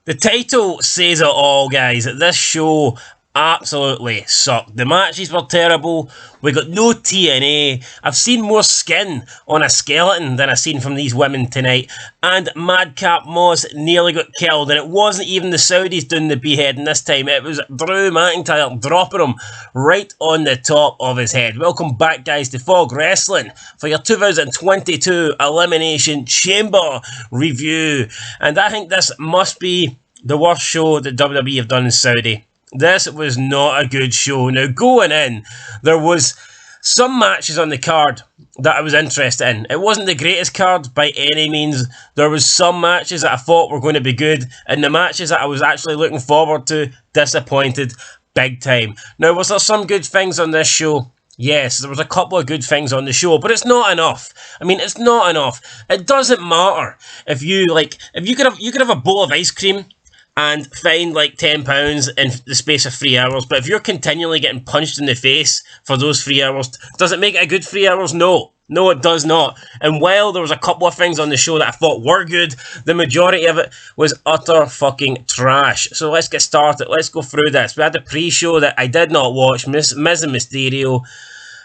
The title says it all, guys. This show absolutely sucked. The matches were terrible. We got no TNA. I've seen more skin on a skeleton than I've seen from these women tonight. And Madcap Moss nearly got killed. And it wasn't even the Saudis doing the beheading this time. It was Drew McIntyre dropping him right on the top of his head. Welcome back, guys, to Fog Wrestling for your 2022 Elimination Chamber review. And I think this must be the worst show that WWE have done in Saudi. This was not a good show. Now, going in, there was some matches on the card that I was interested in. It wasn't the greatest card by any means. There was some matches that I thought were going to be good, and the matches that I was actually looking forward to, disappointed big time. Now, was there some good things on this show? Yes, there was a couple of good things on the show, but it's not enough. I mean, it's not enough. It doesn't matter if you could have a bowl of ice cream and find like £10 in the space of 3 hours. But if you're continually getting punched in the face for those 3 hours, does it make it a good 3 hours? No. No, it does not. And while there was a couple of things on the show that I thought were good, the majority of it was utter fucking trash. So let's get started. Let's go through this. We had the pre-show that I did not watch, Miz and Mysterio.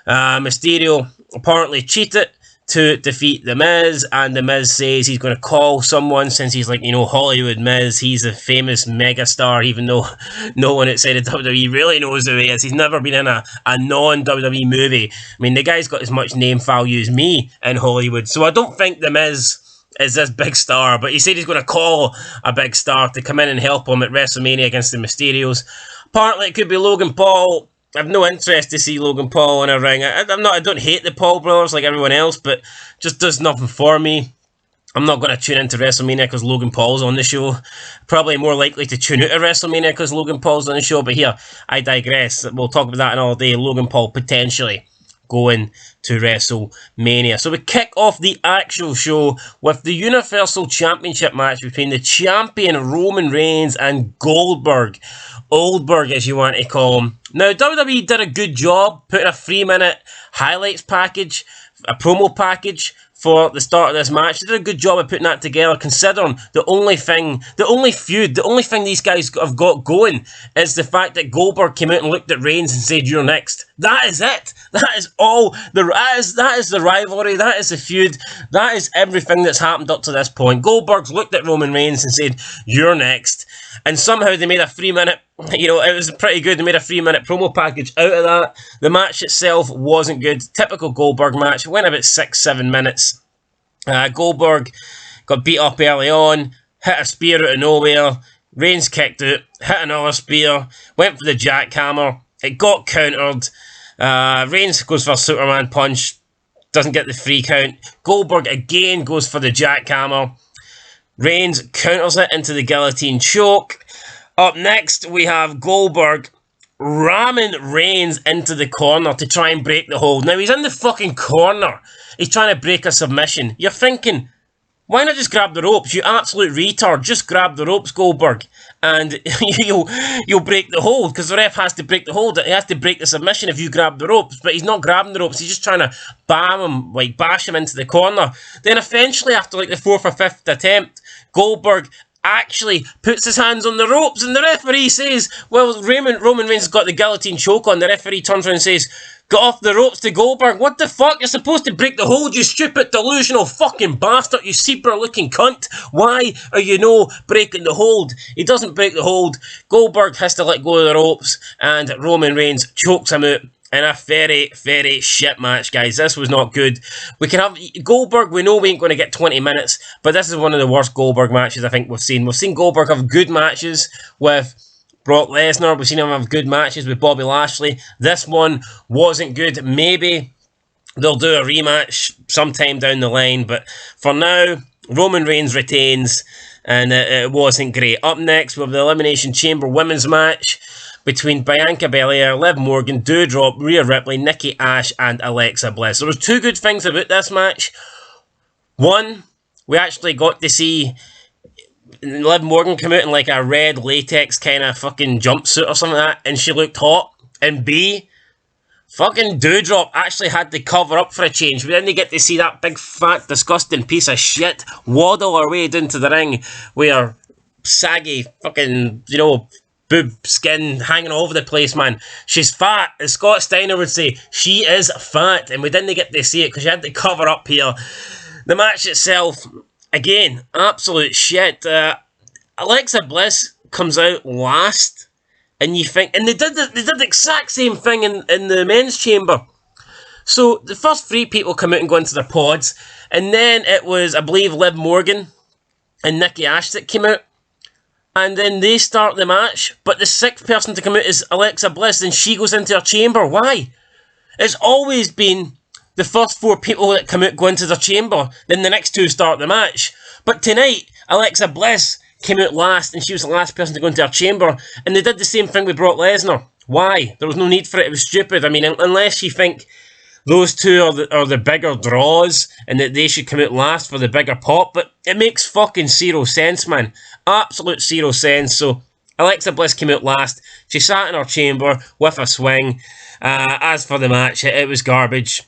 Mysterio apparently cheated to defeat The Miz, and The Miz says he's going to call someone since he's like, Hollywood Miz. He's a famous megastar, even though no one outside of WWE really knows who he is. He's never been in a non-WWE movie. I mean, the guy's got as much name value as me in Hollywood, so I don't think The Miz is this big star, but he said he's going to call a big star to come in and help him at WrestleMania against the Mysterios. Apparently, it could be Logan Paul. I have no interest to see Logan Paul in a ring. I don't hate the Paul brothers like everyone else, but just does nothing for me. I'm not going to tune into WrestleMania because Logan Paul's on the show. Probably more likely to tune out of WrestleMania because Logan Paul's on the show, but here, I digress. We'll talk about that in all day. Logan Paul potentially going to WrestleMania. So we kick off the actual show with the Universal Championship match between the champion Roman Reigns and Goldberg as you want to call him. Now, WWE did a good job putting a 3-minute highlights package, a promo package for the start of this match. They did a good job of putting that together, considering the only thing these guys have got going is the fact that Goldberg came out and looked at Reigns and said, "You're next." That is it. That is all. That is the rivalry. That is the feud. That is everything that's happened up to this point. Goldberg's looked at Roman Reigns and said, "You're next." And somehow they made a 3-minute, it was pretty good. They made a 3-minute promo package out of that. The match itself wasn't good. Typical Goldberg match. It went about 6-7 minutes. Goldberg got beat up early on, hit a spear out of nowhere. Reigns kicked out, hit another spear, went for the jackhammer. It got countered. Reigns goes for a Superman punch, doesn't get the 3 count. Goldberg again goes for the jackhammer. Reigns counters it into the guillotine choke. Up next, we have Goldberg ramming Reigns into the corner to try and break the hold. Now, he's in the fucking corner. He's trying to break a submission. You're thinking, why not just grab the ropes? You absolute retard. Just grab the ropes, Goldberg, and you'll break the hold, because the ref has to break the hold. He has to break the submission if you grab the ropes, but he's not grabbing the ropes. He's just trying to bash him into the corner. Then eventually, after like the 4th or 5th attempt, Goldberg actually puts his hands on the ropes, and the referee says, well, Roman Reigns has got the guillotine choke on. The referee turns around and says, "Get off the ropes to Goldberg." What the fuck? You're supposed to break the hold, you stupid delusional fucking bastard, you zebra looking cunt. Why are you breaking the hold? He doesn't break the hold. Goldberg has to let go of the ropes, and Roman Reigns chokes him out in a very, very shit match, guys. This was not good. We can have Goldberg, we know we ain't going to get 20 minutes, but this is one of the worst Goldberg matches I think we've seen. We've seen Goldberg have good matches with Brock Lesnar. We've seen him have good matches with Bobby Lashley. This one wasn't good. Maybe they'll do a rematch sometime down the line, but for now, Roman Reigns retains, and it wasn't great. Up next, we have the Elimination Chamber women's match between Bianca Bellair, Liv Morgan, Doudrop, Rhea Ripley, Nikki Ash, and Alexa Bliss. There was 2 good things about this match. One, we actually got to see Liv Morgan come out in like a red latex kind of fucking jumpsuit or something like that, and she looked hot. And B, fucking Doudrop actually had to cover up for a change. We didn't get to see that big, fat, disgusting piece of shit waddle her way down to the ring where saggy fucking, you know, boob skin hanging all over the place, man. She's fat. As Scott Steiner would say, she is fat. And we didn't get to see it because she had to cover up here. The match itself, again, absolute shit. Alexa Bliss comes out last. And you think, and they did the exact same thing in the men's chamber. So the first 3 people come out and go into their pods. And then it was, I believe, Liv Morgan and Nikki Ash that came out. And then they start the match. But the 6th person to come out is Alexa Bliss. And she goes into her chamber. Why? It's always been the first 4 people that come out go into their chamber. Then the next 2 start the match. But tonight, Alexa Bliss came out last. And she was the last person to go into her chamber. And they did the same thing with Brock Lesnar. Why? There was no need for it. It was stupid. I mean, unless you think those 2 are the bigger draws and that they should come out last for the bigger pop. But it makes fucking zero sense, man. Absolute zero sense. So Alexa Bliss came out last. She sat in her chamber with a swing. As for the match, it was garbage.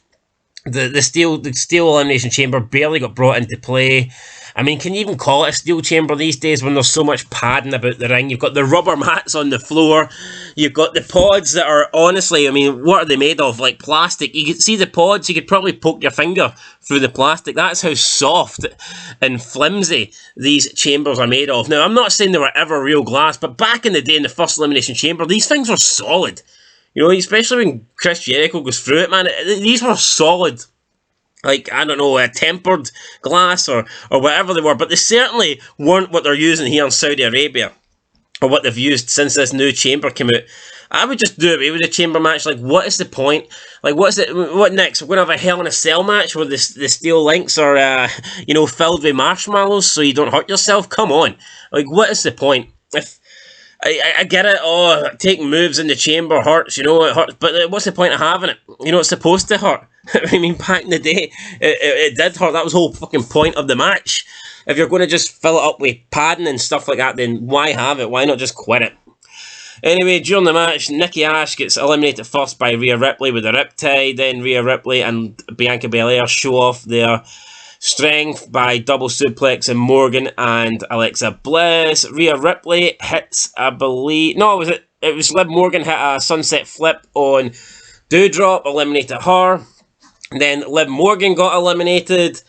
The steel elimination chamber barely got brought into play. I mean, can you even call it a steel chamber these days when there's so much padding about the ring? You've got the rubber mats on the floor. You've got the pods that are, honestly, I mean, what are they made of? Like plastic. You could see the pods, you could probably poke your finger through the plastic. That's how soft and flimsy these chambers are made of. Now, I'm not saying they were ever real glass, but back in the day in the first elimination chamber, these things were solid. You know, especially when Chris Jericho goes through it, man. These were solid. Like, I don't know, tempered glass or whatever they were. But they certainly weren't what they're using here in Saudi Arabia. Or what they've used since this new chamber came out. I would just do away with the chamber match. Like, what is the point? Like, what next? We're going to have a Hell in a Cell match where the steel links are, you know, filled with marshmallows so you don't hurt yourself? Come on. Like, what is the point? If I get it, taking moves in the chamber hurts, you know, it hurts, but what's the point of having it? You know, it's supposed to hurt. I mean, back in the day, it did hurt. That was the whole fucking point of the match. If you're going to just fill it up with padding and stuff like that, then why have it? Why not just quit it? Anyway, during the match, Nikki Ash gets eliminated first by Rhea Ripley with a riptide. Then Rhea Ripley and Bianca Belair show off their strength by double suplexing Morgan and Alexa Bliss. Rhea Ripley hits, I believe... No, it was Liv Morgan hit a sunset flip on Doudrop, eliminated her. Then Liv Morgan got eliminated.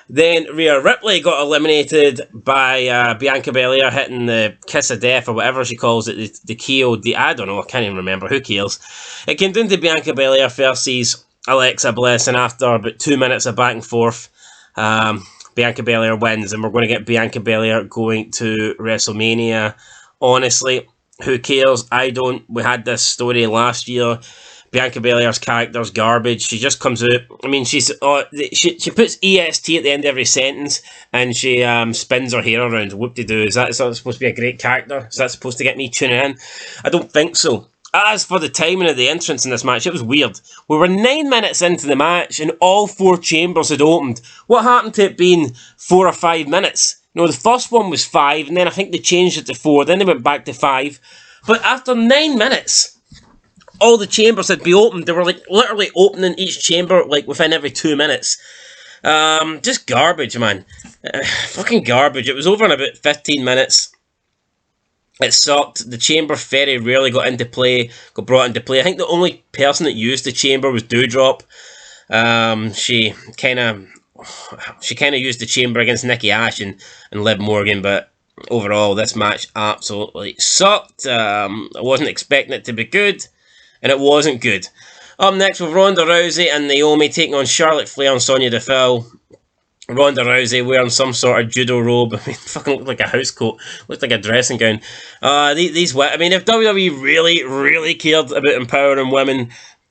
Then Rhea Ripley got eliminated by Bianca Belair hitting the kiss of death or whatever she calls it, the KO. I don't know, I can't even remember, who cares. It came down to Bianca Belair versus Alexa Bliss, and after about 2 minutes of back and forth, Bianca Belair wins, and we're going to get Bianca Belair going to WrestleMania. Honestly, who cares? I don't. We had this story last year. Bianca Belair's character's garbage. She just comes out. I mean, she puts EST at the end of every sentence, and she spins her hair around. Whoop-de-doo. Is that supposed to be a great character? Is that supposed to get me tuning in? I don't think so. As for the timing of the entrance in this match, it was weird. We were 9 minutes into the match, and all 4 chambers had opened. What happened to it being 4 or 5 minutes? You know, the first one was 5, and then I think they changed it to 4. Then they went back to 5. But after 9 minutes, all the chambers had been opened. They were like literally opening each chamber like within every 2 minutes. Just garbage, man. Fucking garbage. It was over in about 15 minutes. It sucked. The chamber very rarely got brought into play. I think the only person that used the chamber was Doudrop. She kind of used the chamber against Nikki Ash and Liv Morgan, but overall this match absolutely sucked. I wasn't expecting it to be good, and it wasn't good. Up next with Ronda Rousey and Naomi taking on Charlotte Flair and Sonya Deville. Ronda Rousey wearing some sort of judo robe. I mean, fucking looked like a house coat. Looked like a dressing gown. I mean, if WWE really cared about empowering women,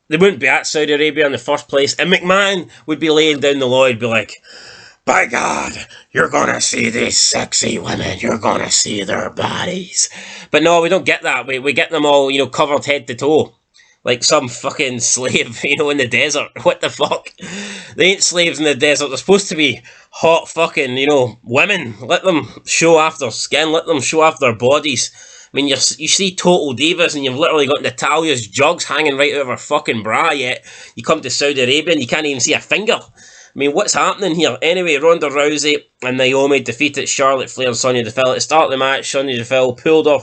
they wouldn't be at Saudi Arabia in the first place. And McMahon would be laying down the law. He'd be like, by God, you're gonna see these sexy women. You're gonna see their bodies. But no, we don't get that. We get them all, you know, covered head to toe. Like some fucking slave, you know, in the desert. What the fuck? They ain't slaves in the desert. They're supposed to be hot fucking, you know, women. Let them show off their skin. Let them show off their bodies. I mean, you see Total Divas and you've literally got Natalia's jugs hanging right out of her fucking bra, yet you come to Saudi Arabia and you can't even see a finger. I mean, what's happening here? Anyway, Ronda Rousey and Naomi defeated Charlotte Flair and Sonya Deville. At the start of the match, Sonya Deville pulled off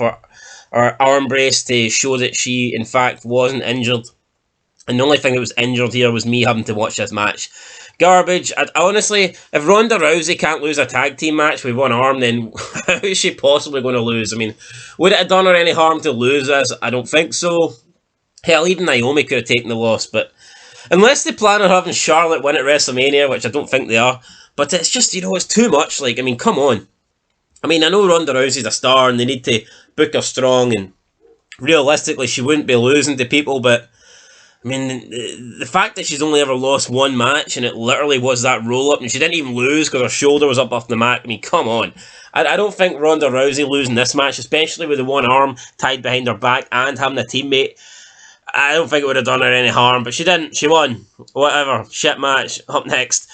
her arm brace to show that she, in fact, wasn't injured. And the only thing that was injured here was me having to watch this match. Garbage. Honestly, if Ronda Rousey can't lose a tag team match with one arm, then how is she possibly going to lose? I mean, would it have done her any harm to lose this? I don't think so. Hell, even Naomi could have taken the loss, but unless they plan on having Charlotte win at WrestleMania, which I don't think they are, but it's just, it's too much. Like, I mean, come on. I mean, I know Ronda Rousey's a star and they need to book her strong, and realistically, she wouldn't be losing to people, but I mean, the fact that she's only ever lost one match and it literally was that roll-up and she didn't even lose because her shoulder was up off the mat. I mean, come on. I don't think Ronda Rousey losing this match, especially with the one arm tied behind her back and having a teammate, I don't think it would have done her any harm, but she didn't. She won. Whatever. Shit match. Up next,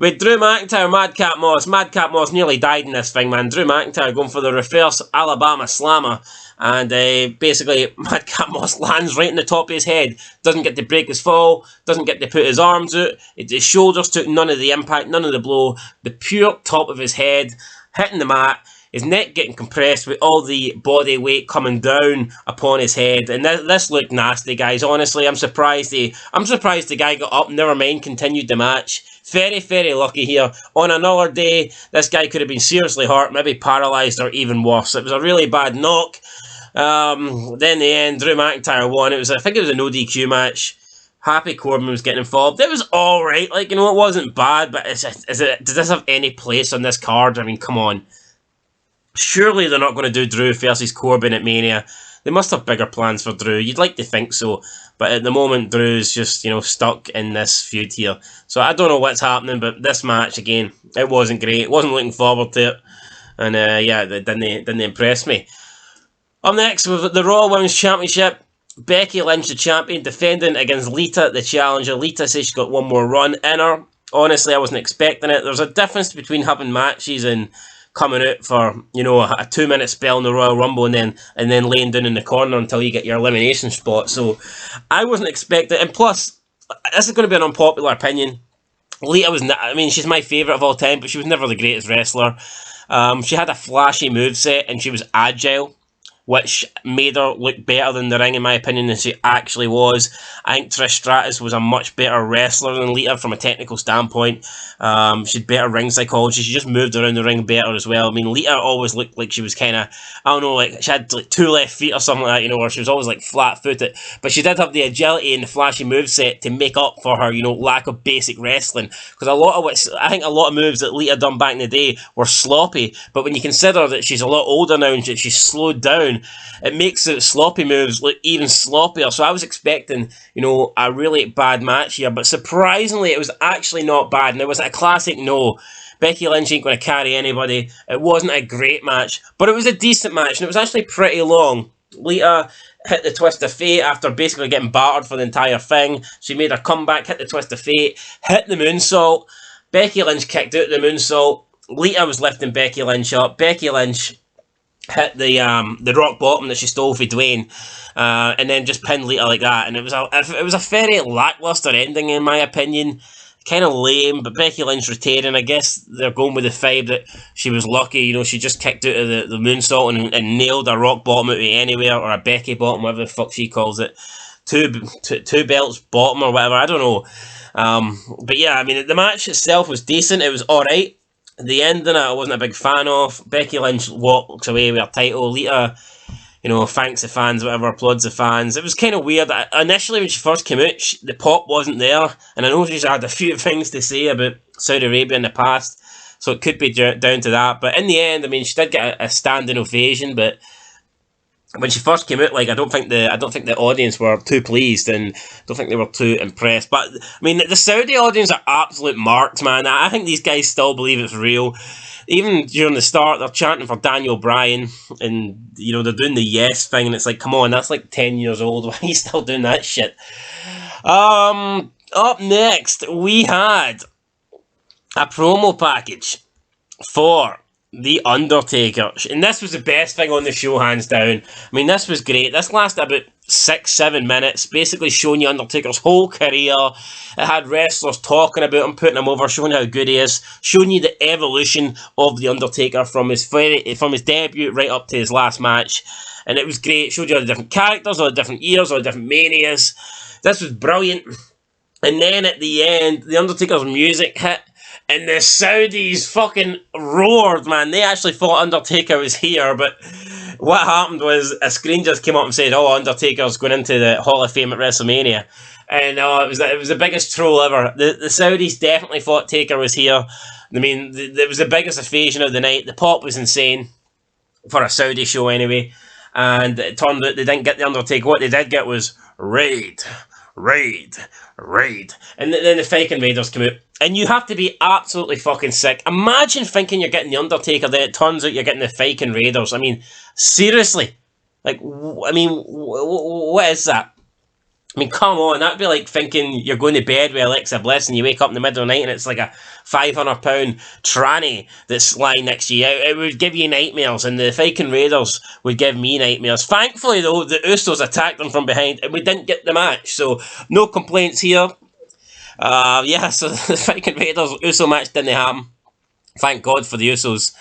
with Drew McIntyre, Madcap Moss. Madcap Moss nearly died in this thing, man. Drew McIntyre going for the reverse Alabama Slammer. And basically, Madcap Moss lands right in the top of his head. Doesn't get to break his fall. Doesn't get to put his arms out. His shoulders took none of the impact, none of the blow. The pure top of his head hitting the mat. His neck getting compressed with all the body weight coming down upon his head. And this looked nasty, guys. Honestly, I'm surprised the guy got up. Never mind, continued the match. Very, very lucky here. On another day, this guy could have been seriously hurt, maybe paralysed or even worse. It was a really bad knock. Then in the end, Drew McIntyre won. I think it was an ODQ match. Happy Corbin was getting involved. It was alright. Like, it wasn't bad, but does this have any place on this card? I mean, come on. Surely they're not going to do Drew versus Corbin at Mania. They must have bigger plans for Drew. You'd like to think so. But at the moment, Drew's just, stuck in this feud here. So I don't know what's happening, but this match, again, it wasn't great. Wasn't looking forward to it. And, yeah, it didn't impress me. Up next, we've got the Raw Women's Championship. Becky Lynch, the champion, defending against Lita, the challenger. Lita says she's got one more run in her. Honestly, I wasn't expecting it. There's a difference between having matches and coming out for, a 2-minute spell in the Royal Rumble and then laying down in the corner until you get your elimination spot. So I wasn't expecting it. And plus, this is going to be an unpopular opinion. Lita she's my favourite of all time, but she was never the greatest wrestler. She had a flashy moveset and she was agile, which made her look better than the ring, in my opinion, than she actually was. I think Trish Stratus was a much better wrestler than Lita from a technical standpoint. She had better ring psychology. She just moved around the ring better as well. I mean, Lita always looked like she was kind of, like she had like 2 left feet or something like that, or she was always like flat-footed. But she did have the agility and the flashy moveset to make up for her, lack of basic wrestling. Because I think a lot of moves that Lita done back in the day were sloppy. But when you consider that she's a lot older now and she's slowed down, it makes the sloppy moves look even sloppier. So I was expecting, a really bad match here, but surprisingly it was actually not bad, and it was a classic no. Becky Lynch ain't going to carry anybody. It wasn't a great match, but it was a decent match, and it was actually pretty long. Lita hit the twist of fate after basically getting battered for the entire thing. She made her comeback, hit the twist of fate, hit the moonsault. Becky Lynch kicked out the moonsault. Lita was lifting Becky Lynch up. Becky Lynch hit the rock bottom that she stole for Dwayne, and then just pinned Lita like that. And it was a very lackluster ending, in my opinion. Kind of lame, but Becky Lynch retaining. I guess they're going with the vibe that she was lucky. She just kicked out of the moonsault and nailed a rock bottom out of anywhere, or a Becky bottom, whatever the fuck she calls it. Two belts bottom or whatever. I don't know. But yeah, I mean, the match itself was decent. It was alright. The ending I wasn't a big fan of. Becky Lynch walks away with her title. Lita, thanks the fans, whatever, applauds the fans. It was kind of weird. Initially, when she first came out, the pop wasn't there. And I know she's had a few things to say about Saudi Arabia in the past. So it could be down to that. But in the end, I mean, she did get a standing ovation, but when she first came out, I don't think the audience were too pleased, and don't think they were too impressed. But I mean, the Saudi audience are absolute marks, man. I think these guys still believe it's real. Even during the start, they're chanting for Daniel Bryan, and they're doing the yes thing, and it's like, come on, that's like 10 years old. Why are you still doing that shit? Up next, we had a promo package for The Undertaker. And this was the best thing on the show, hands down. I mean, this was great. This lasted about 6-7 minutes, basically showing you Undertaker's whole career. It had wrestlers talking about him, putting him over, showing how good he is, showing you the evolution of The Undertaker from his debut right up to his last match. And it was great. It showed you all the different characters, all the different years, all the different manias. This was brilliant. And then at the end, The Undertaker's music hit, and the Saudis fucking roared, man. They actually thought Undertaker was here, but what happened was a screen just came up and said, "Oh, Undertaker's going into the Hall of Fame at WrestleMania." And it was the biggest troll ever. The Saudis definitely thought Taker was here. I mean, it was the biggest occasion of the night. The pop was insane for a Saudi show anyway. And it turned out they didn't get the Undertaker. What they did get was Raid. And then the Viking Raiders come out. And you have to be absolutely fucking sick. Imagine thinking you're getting the Undertaker, then it turns out you're getting the Viking Raiders. I mean, seriously. Like, what is that? I mean, come on, that'd be like thinking you're going to bed with Alexa Bliss and you wake up in the middle of the night and it's like a 500-pound tranny that's lying next to you. It would give you nightmares, and the Viking Raiders would give me nightmares. Thankfully, though, the Usos attacked them from behind and we didn't get the match, so no complaints here. So the Viking Raiders Uso match didn't happen. Thank God for the Usos.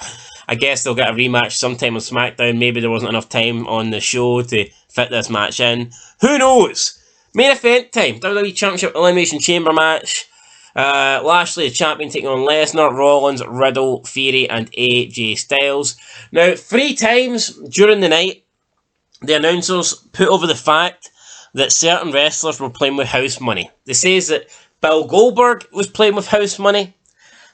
I guess they'll get a rematch sometime on SmackDown. Maybe there wasn't enough time on the show to fit this match in. Who knows? Main event time. WWE Championship Elimination Chamber match. Lashley, the champion, taking on Lesnar, Rollins, Riddle, Theory, and AJ Styles. Now, 3 times during the night, the announcers put over the fact that certain wrestlers were playing with house money. They says that Bill Goldberg was playing with house money.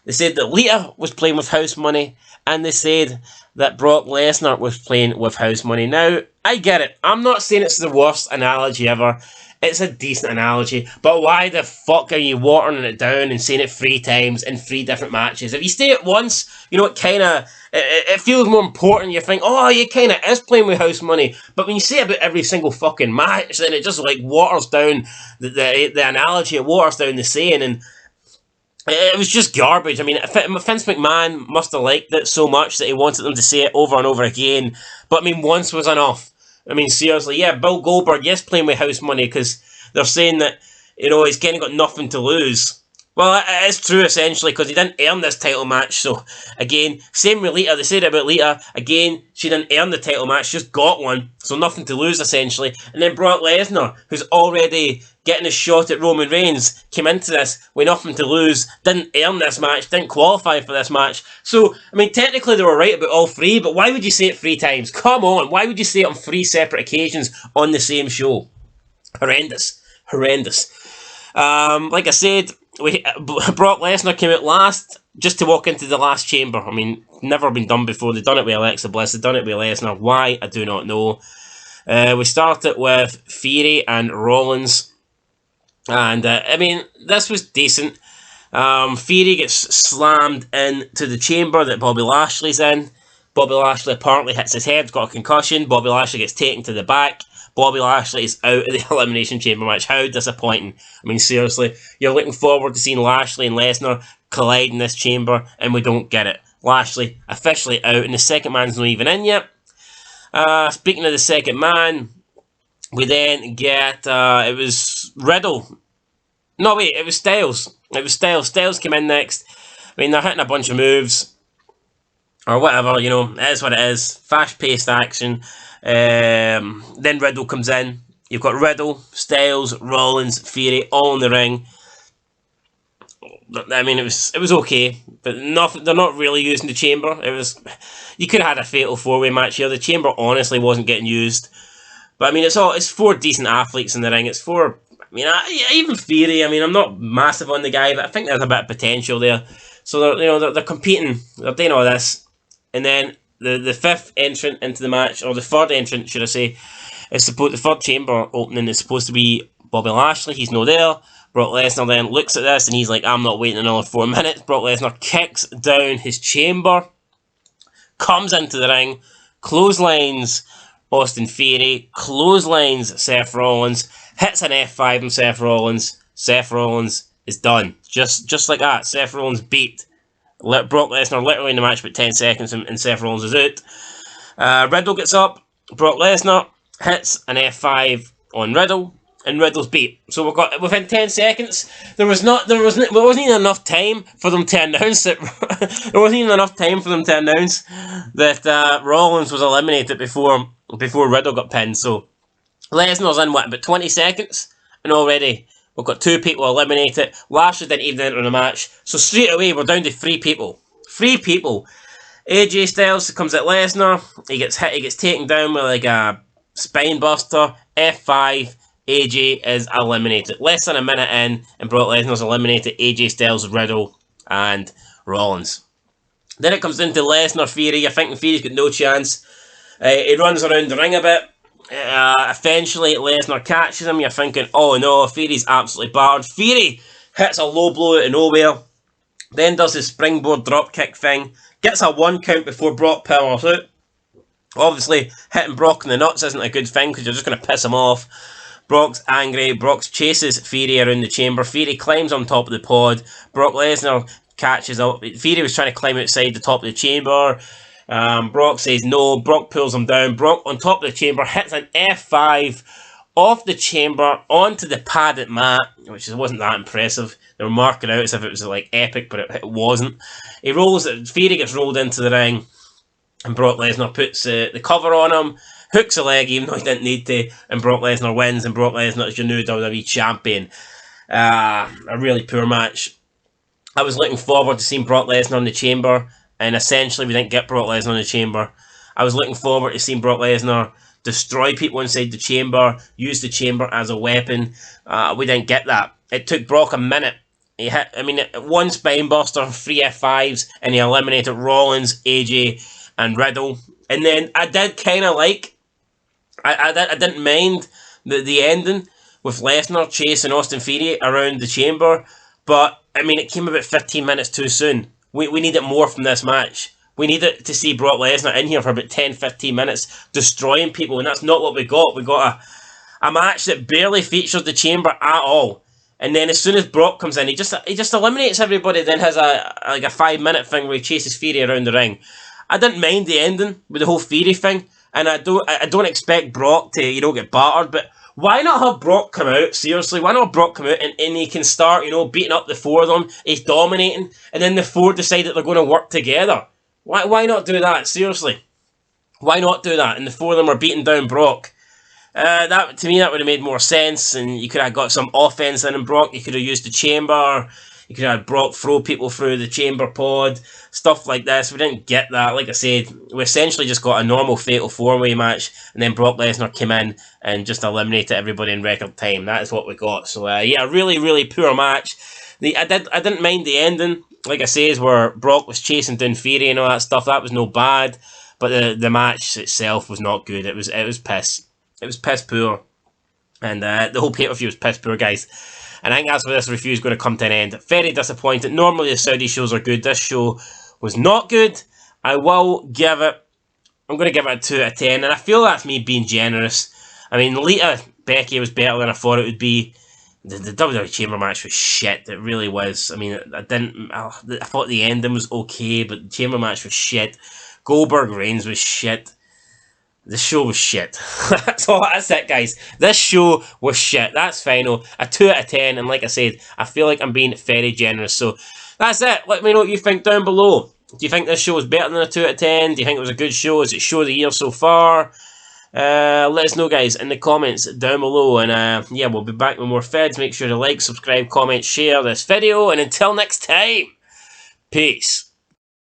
They said that Lita was playing with house money. And they said that Brock Lesnar was playing with house money. Now, I get it. I'm not saying it's the worst analogy ever. It's a decent analogy. But why the fuck are you watering it down and saying it 3 times in 3 different matches? If you say it once, you know, it feels more important. You think, oh, you kind of is playing with house money. But when you say it about every single fucking match, then it just like waters down the analogy. It waters down the saying, and it was just garbage. I mean, Vince McMahon must have liked it so much that he wanted them to say it over and over again. But I mean, once was enough. I mean, seriously, yeah, Bill Goldberg, yes, playing with house money because they're saying that, you know, he's kind of got nothing to lose. Well, it is true, essentially, because he didn't earn this title match. So, again, same with Lita. They said about Lita. Again, she didn't earn the title match, just got one. So, nothing to lose, essentially. And then Brock Lesnar, who's already getting a shot at Roman Reigns, came into this with nothing to lose, didn't earn this match, didn't qualify for this match. So, I mean, technically they were right about all 3, but why would you say it 3 times? Come on, why would you say it on 3 separate occasions on the same show? Horrendous. Like I said, Brock Lesnar came out last just to walk into the last chamber. I mean, never been done before. They've done it with Alexa Bliss, they've done it with Lesnar. Why? I do not know. We started with Theory and Rollins. And, I mean, this was decent. Theory gets slammed into the chamber that Bobby Lashley's in. Bobby Lashley apparently hits his head, got a concussion. Bobby Lashley gets taken to the back. Bobby Lashley is out of the Elimination Chamber match. How disappointing. I mean, seriously, you're looking forward to seeing Lashley and Lesnar collide in this chamber, and we don't get it. Lashley officially out, and the second man's not even in yet. Speaking of the second man, we then get, it was Riddle. No, wait, it was Styles. Styles came in next. I mean, they're hitting a bunch of moves. Or whatever, you know, it is what it is. Fast-paced action. Then Riddle comes in. You've got Riddle, Styles, Rollins, Theory, all in the ring. I mean, it was okay, but they're not really using the chamber. You could have had a fatal 4-way match here. The chamber honestly wasn't getting used. But I mean, it's 4 decent athletes in the ring. It's 4. I mean, even Theory. I mean, I'm not massive on the guy, but I think there's a bit of potential there. So they're competing. They're doing all this. And then the 5th entrant into the match, or the 3rd entrant, should I say, the 3rd chamber opening is supposed to be Bobby Lashley. He's no there. Brock Lesnar then looks at this and he's like, I'm not waiting another 4 minutes. Brock Lesnar kicks down his chamber, comes into the ring, clotheslines Austin Theory, clotheslines Seth Rollins, hits an F5 on Seth Rollins. Seth Rollins is done. Just like that. Seth Rollins beat Brock Lesnar literally in the match about 10 seconds and Seth Rollins is out. Riddle gets up. Brock Lesnar hits an F5 on Riddle, and Riddle's beat. So we've got within 10 seconds. There wasn't even enough time for them to announce it. There wasn't even enough time for them to announce that Rollins was eliminated before Riddle got pinned. So Lesnar's in about 20 seconds, and already we've got 2 people eliminated. Lashley didn't even enter the match. So straight away we're down to 3 people. 3 people. AJ Styles comes at Lesnar. He gets hit. He gets taken down with like a spine buster. F5. AJ is eliminated. Less than a minute in, and Brock Lesnar's eliminated AJ Styles, Riddle, and Rollins. Then it comes into Lesnar Theory. You're thinking Theory's got no chance. He runs around the ring a bit. Eventually, Lesnar catches him. You're thinking, oh no, Theory's absolutely battered. Theory hits a low blow out of nowhere. Then does his springboard dropkick thing. Gets a 1 count before Brock powers out. Obviously, hitting Brock in the nuts isn't a good thing because you're just going to piss him off. Brock's angry. Brock chases Theory around the chamber. Theory climbs on top of the pod. Brock Lesnar catches up. Theory was trying to climb outside the top of the chamber. Brock says no. Brock pulls him down. Brock on top of the chamber hits an F5 off the chamber onto the padded mat, which wasn't that impressive. They were marking out as if it was like epic, but it wasn't. Theory gets rolled into the ring, and Brock Lesnar puts the cover on him. Hooks a leg even though he didn't need to, and Brock Lesnar wins, and Brock Lesnar is your new WWE champion. A really poor match. I was looking forward to seeing Brock Lesnar in the chamber, and essentially we didn't get Brock Lesnar in the chamber. I was looking forward to seeing Brock Lesnar destroy people inside the chamber, use the chamber as a weapon. We didn't get that. It took Brock a minute. He hit, 1 spine buster, 3 F5s, and he eliminated Rollins, AJ, and Riddle. And then I did kind of like, I didn't mind the ending with Lesnar chasing Austin Theory around the chamber, but it came about 15 minutes too soon. We needed more from this match. We needed to see Brock Lesnar in here for about 10-15 minutes destroying people, and that's not what we got. We got a match that barely featured the chamber at all. And then as soon as Brock comes in, he just eliminates everybody, then has a 5-minute thing where he chases Theory around the ring. I didn't mind the ending with the whole Theory thing, and I don't expect Brock to get battered, but why not have Brock come out? Seriously, why not have Brock come out and he can start beating up the 4 of them? He's dominating, and then the 4 decide that they're going to work together. Why not do that? Seriously, why not do that? And the 4 of them are beating down Brock. To me that would have made more sense, and you could have got some offense in Brock. You could have used the chamber. You could have Brock throw people through the chamber pod, stuff like this. We didn't get that. Like I said, we essentially just got a normal Fatal 4-way match, and then Brock Lesnar came in and just eliminated everybody in record time. That is what we got. So yeah, really, really poor match. I didn't mind the ending. Like I say, is where Brock was chasing down Theory and all that stuff. That was no bad, but the match itself was not good. It was piss. It was piss poor, and the whole pay-per-view was piss poor, guys. And I think that's where this review is going to come to an end. Very disappointed. Normally the Saudi shows are good. This show was not good. I'm going to give it a 2 out of 10. And I feel that's me being generous. Lita Becky was better than I thought it would be. The WWE Chamber match was shit. It really was. I thought the ending was okay, but the Chamber match was shit. Goldberg Reigns was shit. The show was shit. That's it, guys. This show was shit. That's final. A 2 out of 10. And like I said, I feel like I'm being very generous. So that's it. Let me know what you think down below. Do you think this show was better than a 2 out of 10? Do you think it was a good show? Is it show of the year so far? Let us know, guys, in the comments down below. And yeah, we'll be back with more feds. Make sure to like, subscribe, comment, share this video. And until next time, peace.